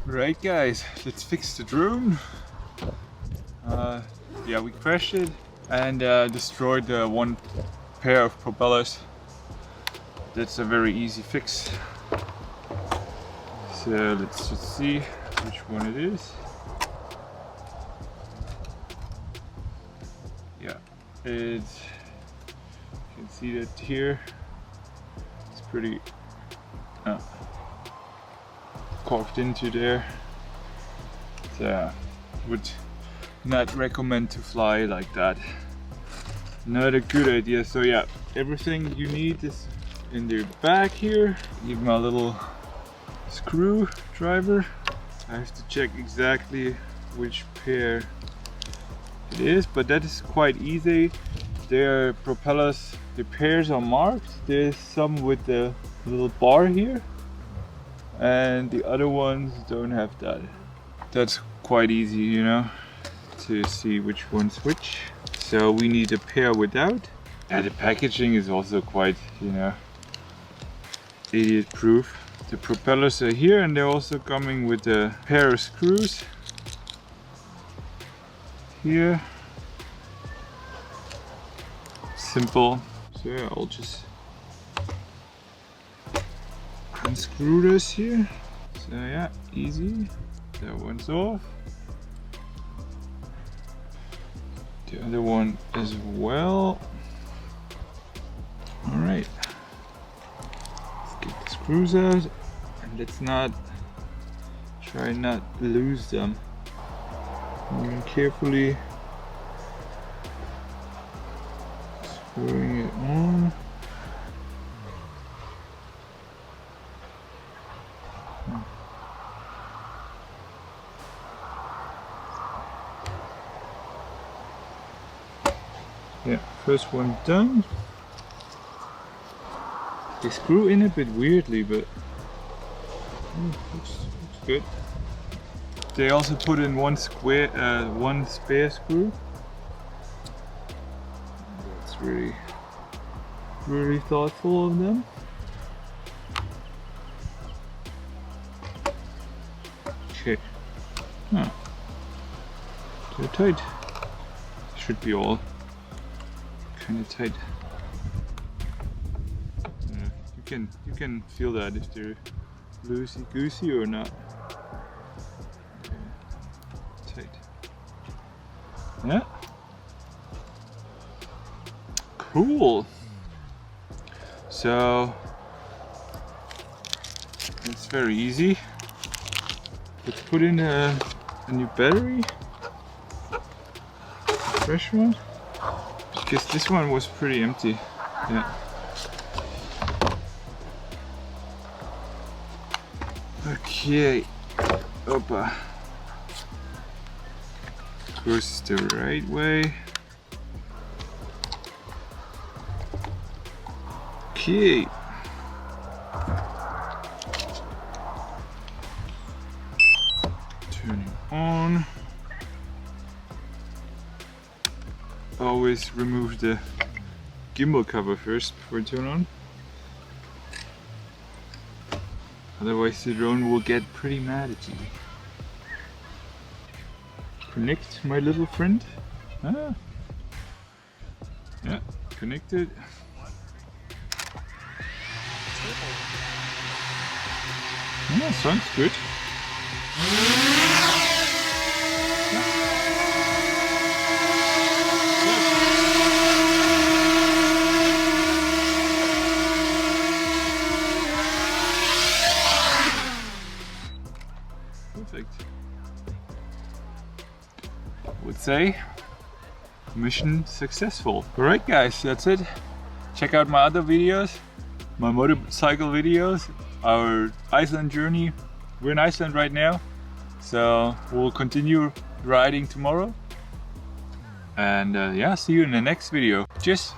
Right guys, let's fix the drone. Yeah, we crashed it and destroyed one pair of propellers. That's a very easy fix. So let's just see which one it is. Yeah, you can see that here. It's pretty carved into there. So would not recommend to fly like that. Not a good idea. So yeah, everything you need is in the back here. Even my little screwdriver. I have to check exactly which pair it is, but that is quite easy. Their propellers, the pairs are marked. There's some with the little bar here, and the other ones don't have that. That's quite easy, you know, to see which one's which. So we need a pair without. And the packaging is also quite, you know, idiot proof. The propellers are here, and they're also coming with a pair of screws here. Simple. So yeah, I'll just unscrew this here. So yeah, easy. That one's off. The other one as well. All right. Let's get the screws out, and let's try not lose them. And carefully screwing it on. Yeah, first one done. They screw in a bit weirdly, but looks good. They also put in one spare screw. That's really thoughtful of them. Okay. Huh. They're tight. Should be all kind of tight. You can feel that if they're loosey goosey or not. Okay. Tight. Yeah. Cool. So it's very easy. Let's put in a new battery, a fresh one, because this one was pretty empty. Yeah. Okay. Opa. Goes the right way. Okay. Turning on. Always remove the gimbal cover first before turn on. Otherwise the drone will get pretty mad at you. Connect, my little friend. Ah. Yeah, connected. Yeah, sounds good. Perfect. I would say mission successful. Alright guys, that's it. Check out my other videos, my motorcycle videos, our Iceland journey. We're in Iceland right now, so we'll continue riding tomorrow. And yeah, see you in the next video. Cheers!